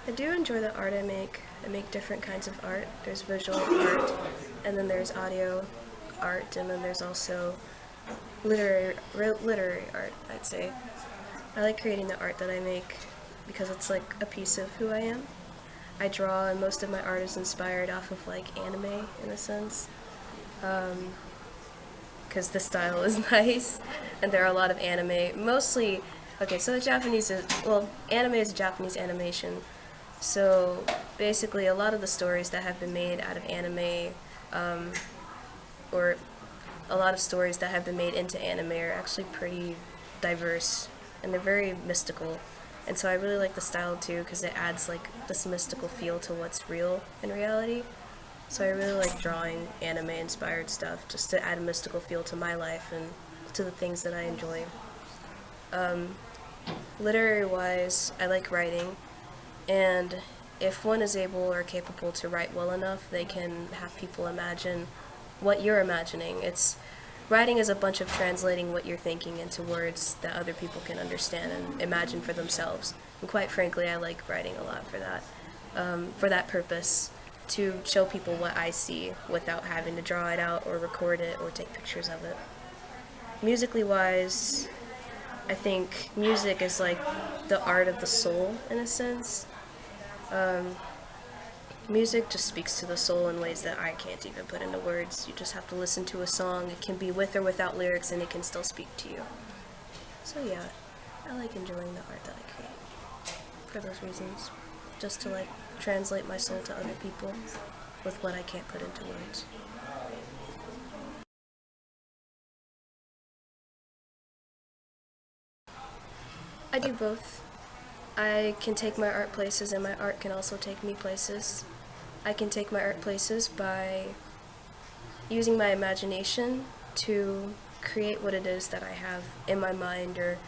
I do enjoy the art I make. I make different kinds of art. There's visual art, and then there's audio art, and then there's also literary art, I'd say. I like creating the art that I make because it's like a piece of who I am. I draw, and most of my art is inspired off of like anime in a sense, because the style is nice, and there are a lot of anime. Mostly, okay, so the Japanese is, well, anime is Japanese animation. So basically, a lot of the stories that have been made out of anime, or a lot of stories that have been made into anime are actually pretty diverse, and they're very mystical. And so I really like the style too, because it adds like this mystical feel to what's real in reality. So I really like drawing anime-inspired stuff, just to add a mystical feel to my life and to the things that I enjoy. Literary-wise, I like writing, and if one is able or capable to write well enough, they can have people imagine what you're imagining. Writing is a bunch of translating what you're thinking into words that other people can understand and imagine for themselves. And quite frankly, I like writing a lot for that purpose, to show people what I see without having to draw it out or record it or take pictures of it. Musically wise, I think music is like the art of the soul in a sense. Music just speaks to the soul in ways that I can't even put into words. You just have to listen to a song. It can be with or without lyrics, and it can still speak to you. So yeah, I like enjoying the art that I create for those reasons. Just to like translate my soul to other people with what I can't put into words. I do both. I can take my art places, and my art can also take me places. I can take my art places by using my imagination to create what it is that I have in my mind, or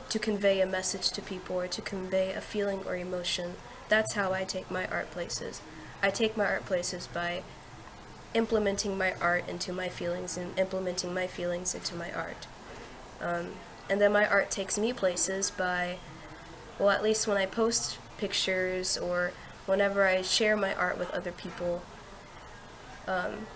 to convey a message to people, or to convey a feeling or emotion. That's how I take my art places. I take my art places by implementing my art into my feelings and implementing my feelings into my art. And then my art takes me places by, well, at least when I post pictures or whenever I share my art with other people,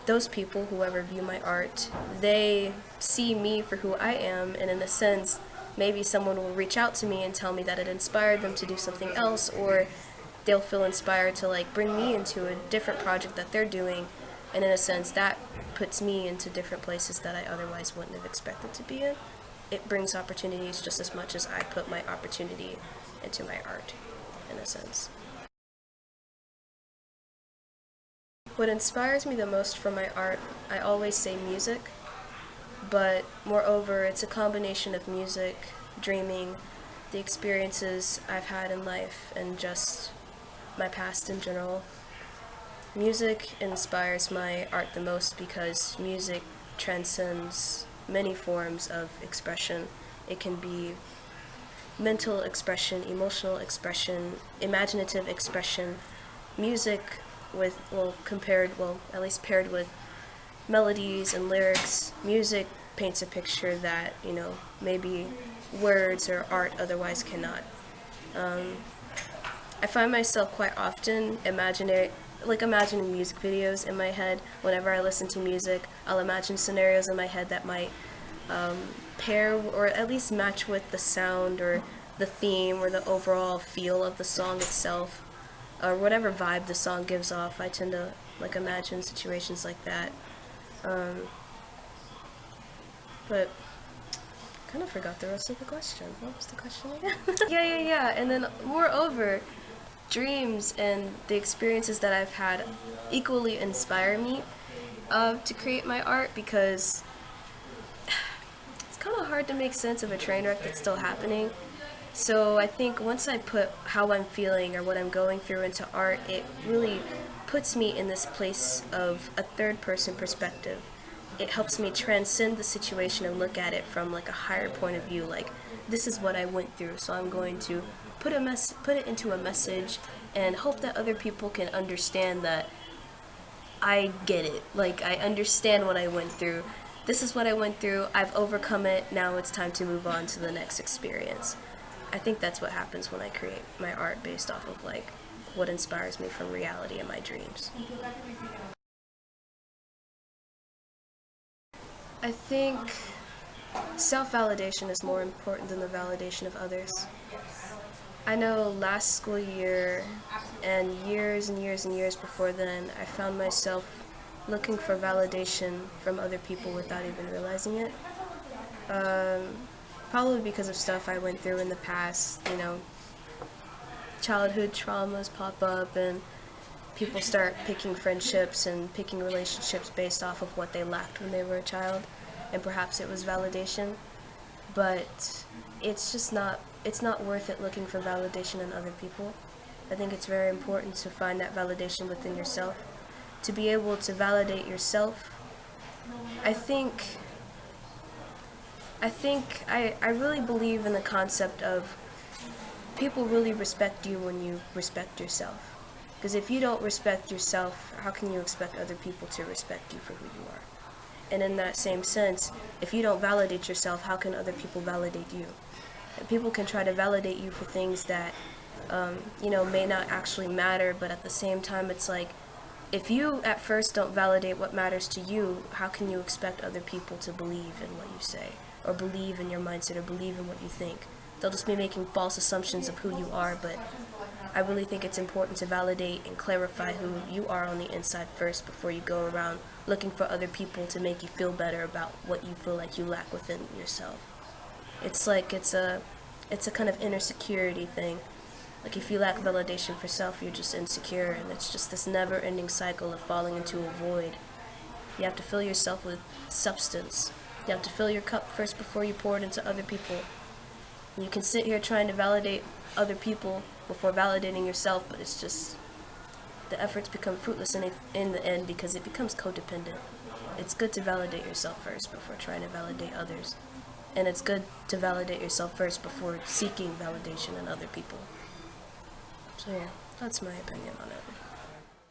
those people, whoever view my art, they see me for who I am, and in a sense, maybe someone will reach out to me and tell me that it inspired them to do something else, or they'll feel inspired to like bring me into a different project that they're doing, and in a sense, that puts me into different places that I otherwise wouldn't have expected to be in. It brings opportunities just as much as I put my opportunity into my art, in a sense. What inspires me the most from my art, I always say music, but moreover, it's a combination of music, dreaming, the experiences I've had in life, and just my past in general. Music inspires my art the most because music transcends many forms of expression. It can be mental expression, emotional expression, imaginative expression. Music at least paired with melodies and lyrics, music paints a picture that, maybe words or art otherwise cannot. I find myself quite often imagining music videos in my head. Whenever I listen to music, I'll imagine scenarios in my head that might pair or at least match with the sound or the theme or the overall feel of the song itself, or whatever vibe the song gives off. I tend to imagine situations like that. But kind of forgot the rest of the question. What was the question again? Yeah. And then moreover, dreams and the experiences that I've had equally inspire me to create my art, because it's kind of hard to make sense of a train wreck that's still happening. So I think once I put how I'm feeling or what I'm going through into art, it really puts me in this place of a third-person perspective. It helps me transcend the situation and look at it from a higher point of view. Like, this is what I went through, so I'm going to put it into a message and hope that other people can understand that I get it. I understand what I went through. This is what I went through. I've overcome it. Now it's time to move on to the next experience. I think that's what happens when I create my art based off of what inspires me from reality and my dreams. I think self-validation is more important than the validation of others. I know last school year and years and years and years before then, I found myself looking for validation from other people without even realizing it. Probably because of stuff I went through in the past, childhood traumas pop up and people start picking friendships and picking relationships based off of what they lacked when they were a child, and perhaps it was validation, but it's not worth it looking for validation in other people. I think it's very important to find that validation within yourself. To be able to validate yourself, I really believe in the concept of people really respect you when you respect yourself. Because if you don't respect yourself, how can you expect other people to respect you for who you are? And in that same sense, if you don't validate yourself, how can other people validate you? And people can try to validate you for things that, may not actually matter, but at the same time, it's like, if you at first don't validate what matters to you, how can you expect other people to believe in what you say, or believe in your mindset, or believe in what you think? They'll just be making false assumptions of who you are, but I really think it's important to validate and clarify who you are on the inside first before you go around looking for other people to make you feel better about what you feel like you lack within yourself. It's like it's a kind of inner security thing. Like if you lack validation for self, you're just insecure, and it's just this never-ending cycle of falling into a void. You have to fill yourself with substance. You have to fill your cup first before you pour it into other people. You can sit here trying to validate other people before validating yourself, but it's just, the efforts become fruitless in the end because it becomes codependent. It's good to validate yourself first before trying to validate others. And it's good to validate yourself first before seeking validation in other people. So yeah, that's my opinion on it.